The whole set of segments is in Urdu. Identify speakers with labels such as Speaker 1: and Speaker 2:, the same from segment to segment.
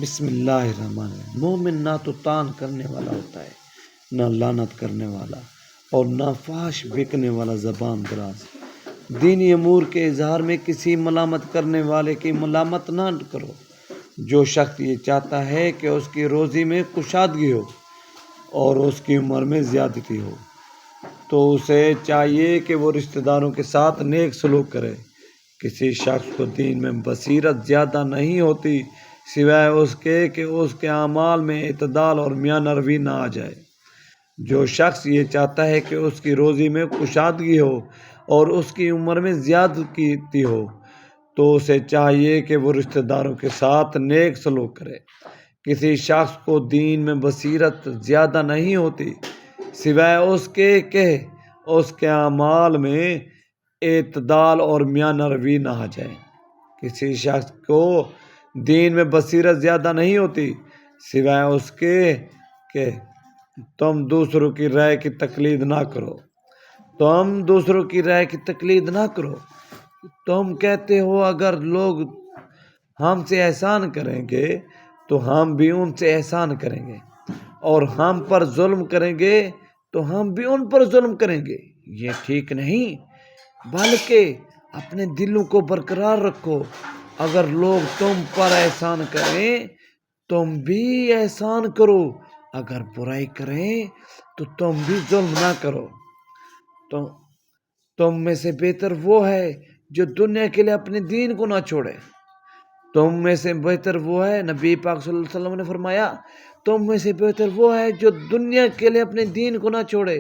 Speaker 1: بسم اللہ الرحمن الرحیم۔ مومن نہ تو تان کرنے والا ہوتا ہے، نہ لعنت کرنے والا، اور نہ فحش بکنے والا زبان دراز۔ دینی امور کے اظہار میں کسی ملامت کرنے والے کی ملامت نہ کرو۔ جو شخص یہ چاہتا ہے کہ اس کی روزی میں کشادگی ہو اور اس کی عمر میں زیادتی ہو، تو اسے چاہیے کہ وہ رشتہ داروں کے ساتھ نیک سلوک کرے۔ کسی شخص کو دین میں بصیرت زیادہ نہیں ہوتی سوائے اس کے کہ اس کے اعمال میں اعتدال اور میانہ روی نہ آ جائے۔ جو شخص یہ چاہتا ہے کہ اس کی روزی میں کشادگی ہو اور اس کی عمر میں زیادتی ہو، تو اسے چاہیے کہ وہ رشتہ داروں کے ساتھ نیک سلوک کرے۔ کسی شخص کو دین میں بصیرت زیادہ نہیں ہوتی سوائے اس کے کہ اس کے اعمال میں اعتدال اور میانہ روی نہ آ جائے۔ کسی شخص کو دین میں بصیرت زیادہ نہیں ہوتی سوائے اس کے کہ تم دوسروں کی رائے کی تقلید نہ کرو۔ تم کہتے ہو اگر لوگ ہم سے احسان کریں گے تو ہم بھی ان سے احسان کریں گے، اور ہم پر ظلم کریں گے تو ہم بھی ان پر ظلم کریں گے۔ یہ ٹھیک نہیں، بلکہ اپنے دلوں کو برقرار رکھو۔ اگر لوگ تم پر احسان کریں تم بھی احسان کرو، اگر برائی کریں تو تم بھی ظلم نہ کرو۔ تم میں سے بہتر وہ ہے جو دنیا کے لیے اپنے دین کو نہ چھوڑے۔ نبی پاک صلی اللہ علیہ وسلم نے فرمایا، تم میں سے بہتر وہ ہے جو دنیا کے لیے اپنے دین کو نہ چھوڑے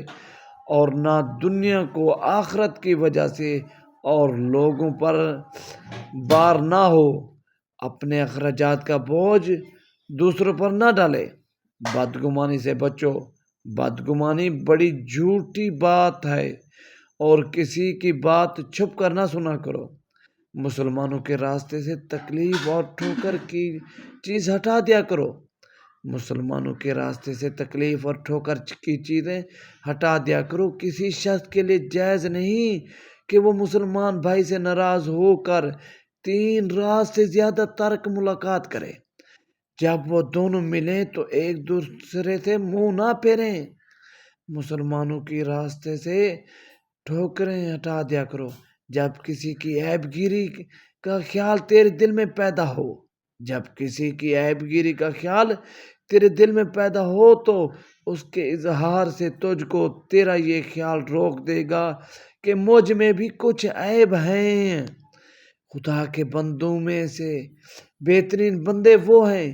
Speaker 1: اور نہ دنیا کو آخرت کی وجہ سے اور لوگوں پر بار نہ ہو۔ اپنے اخراجات کا بوجھ دوسروں پر نہ ڈالے۔ بدگمانی سے بچو۔ بدگمانی بڑی جھوٹی بات ہے، اور کسی کی بات چھپ کر نہ سنا کرو۔ مسلمانوں کے راستے سے تکلیف اور ٹھوکر کی چیز ہٹا دیا کرو۔ مسلمانوں کے راستے سے تکلیف اور ٹھوکر کی چیزیں ہٹا دیا کرو۔ کسی شخص کے لیے جائز نہیں کہ وہ مسلمان بھائی سے ناراض ہو کر 3 رات سے زیادہ ترک ملاقات کرے۔ جب وہ دونوں ملیں تو ایک دوسرے سے منہ نہ پھیریں۔ مسلمانوں کے راستے سے ٹھوکریں ہٹا دیا کرو۔ جب کسی کی عیب گیری کا خیال تیرے دل میں پیدا ہو تو اس کے اظہار سے تجھ کو تیرا یہ خیال روک دے گا کہ مجھ میں بھی کچھ عیب ہیں۔ خدا کے بندوں میں سے بہترین بندے وہ ہیں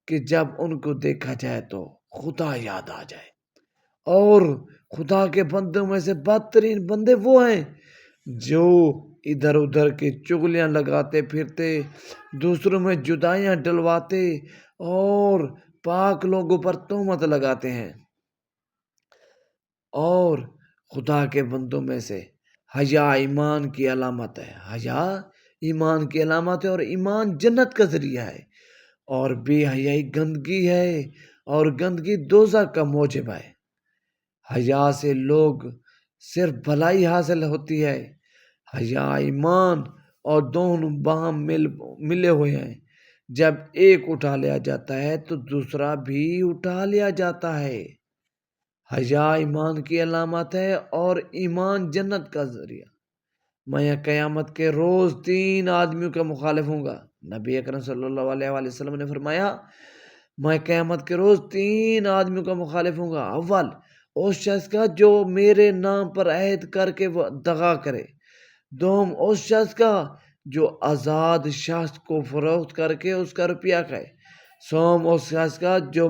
Speaker 1: کہ جب ان کو دیکھا جائے تو خدا یاد آ جائے، اور خدا کے بندوں میں سے بدترین بندے وہ ہیں جو ادھر ادھر کی چغلیاں لگاتے پھرتے، دوسروں میں جدائیاں ڈلواتے اور پاک لوگوں پر تہمت لگاتے ہیں۔ اور خدا کے بندوں میں سے حیا ایمان کی علامت ہے۔ حیا ایمان کی علامت ہے، اور ایمان جنت کا ذریعہ ہے، اور بے حیائی گندگی ہے، اور گندگی دوزخ کا موجب ہے۔ حیا سے لوگ صرف بھلائی حاصل ہوتی ہے۔ حیا ایمان اور دونوں باہم ملے ہوئے ہیں۔ جب ایک اٹھا لیا جاتا ہے تو دوسرا بھی اٹھا لیا جاتا ہے۔ حیا ایمان کی علامت ہے اور ایمان جنت کا ذریعہ۔ میں قیامت کے روز 3 آدمیوں کا مخالف ہوں گا۔ نبی اکرم صلی اللہ علیہ وآلہ وسلم نے فرمایا، میں قیامت کے روز 3 آدمیوں کا مخالف ہوں گا۔ اول، اس شخص کا جو میرے نام پر عہد کر کے دغا کرے۔ دوم، اس شخص کا جو آزاد شخص کو فروخت کر کے اس کا روپیہ کھائے۔ سوم، اس شخص کا جو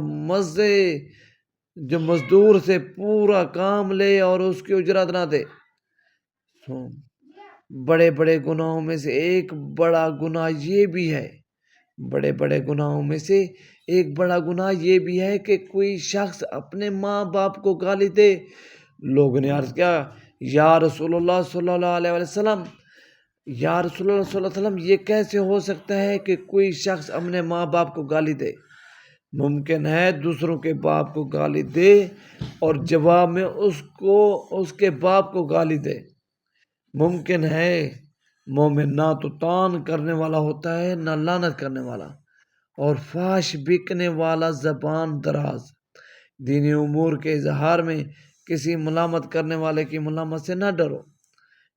Speaker 1: مزدور سے پورا کام لے اور اس کی اجرت نہ دے۔ بڑے بڑے گناہوں میں سے ایک بڑا گناہ یہ بھی ہے کہ کوئی شخص اپنے ماں باپ کو گالی دے۔ لوگوں نے عرض کیا، یا رسول اللہ صلی اللہ علیہ وسلم، یہ کیسے ہو سکتا ہے کہ کوئی شخص اپنے ماں باپ کو گالی دے؟ ممکن ہے دوسروں کے باپ کو گالی دے اور جواب میں اس کے باپ کو گالی دے۔ ممکن ہے۔ مومن نہ تو طعن کرنے والا ہوتا ہے نہ لعنت کرنے والا، اور فحش بکنے والا زبان دراز۔ دینی امور کے اظہار میں کسی ملامت کرنے والے کی ملامت سے نہ ڈرو۔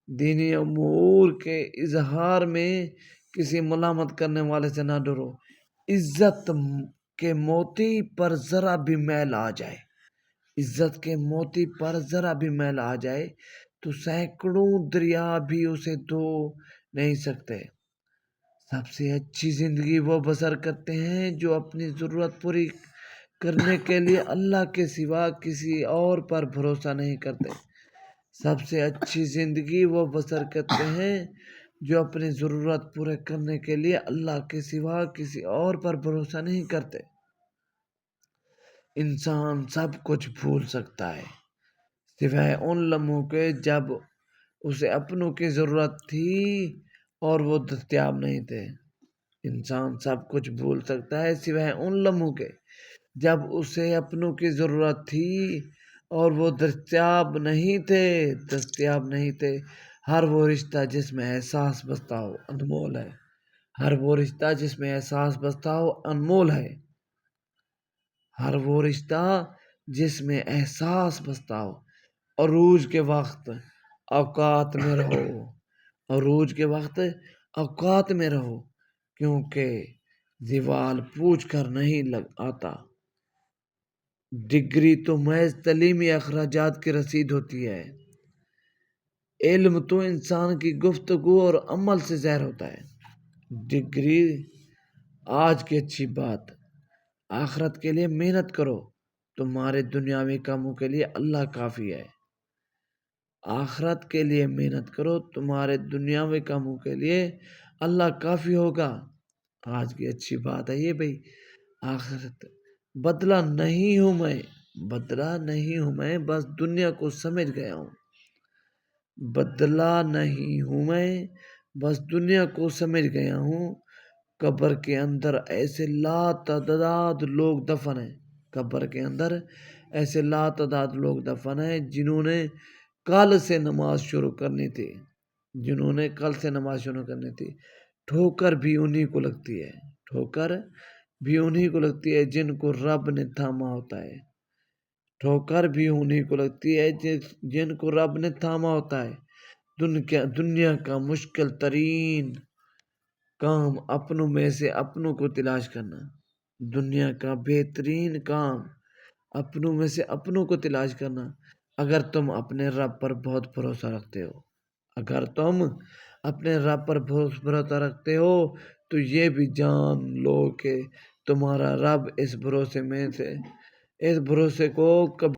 Speaker 1: دینی امور کے اظہار میں کسی ملامت کرنے والے سے نہ ڈرو۔ عزت کے موتی پر ذرا بھی میل آ جائے، عزت کے موتی پر ذرا بھی میل آ جائے تو سینکڑوں دریا بھی اسے دھو نہیں سکتے۔ سب سے اچھی زندگی وہ بسر کرتے ہیں جو اپنی ضرورت پوری کرنے کے لیے اللہ کے سوا کسی اور پر بھروسہ نہیں کرتے۔ سب سے اچھی زندگی وہ بسر کرتے ہیں جو اپنی ضرورت پورے کرنے کے لیے اللہ کے سوا کسی اور پر بھروسہ نہیں کرتے۔ انسان سب کچھ بھول سکتا ہے سوائے ان لمحوں کے جب اسے اپنوں کی ضرورت تھی اور وہ دستیاب نہیں تھے۔ انسان سب کچھ بھول سکتا ہے سوائے ان لمحوں کے جب اسے اپنوں کی ضرورت تھی اور وہ دستیاب نہیں تھے۔ ہر وہ رشتہ جس میں احساس بستا ہو انمول ہے۔ ہر وہ رشتہ جس میں احساس بستا ہو انمول ہے۔ ہر وہ رشتہ جس میں احساس بستا ہو۔ عروج کے وقت اوقات میں رہو، عروج کے وقت اوقات میں رہو، کیونکہ زوال پوچھ کر نہیں آتا۔ ڈگری تو محض تعلیمی اخراجات کی رسید ہوتی ہے۔ علم تو انسان کی گفتگو اور عمل سے ظاہر ہوتا ہے۔ ڈگری آج کی اچھی بات، آخرت کے لیے محنت کرو، تمہارے دنیاوی کاموں کے لیے اللہ کافی ہے۔ آخرت کے لیے محنت کرو، تمہارے دنیاوی کاموں کے لیے اللہ کافی ہوگا۔ آج کی اچھی بات ہے یہ بھائی، آخرت بدلہ نہیں ہوں میں، بس دنیا کو سمجھ گیا ہوں۔ بدلہ نہیں ہوں میں، بس دنیا کو سمجھ گیا ہوں۔ قبر کے اندر ایسے لاتعداد لوگ دفن ہیں، قبر کے اندر ایسے لاتعداد لوگ دفن ہیں جنہوں نے کل سے نماز شروع کرنی تھی، ٹھوکر بھی انہی کو لگتی ہے جن کو رب نے تھاما ہوتا ہے۔ ٹھوکر بھی انہی کو لگتی ہے جن کو رب نے تھاما ہوتا ہے۔ دنیا کا مشکل ترین کام اپنوں میں سے اپنوں کو تلاش کرنا، دنیا کا بہترین کام اپنوں میں سے اپنوں کو تلاش کرنا۔ اگر تم اپنے رب پر بہت بھروسہ رکھتے ہو تو یہ بھی جان لو کہ تمہارا رب اس بھروسے کو کبھی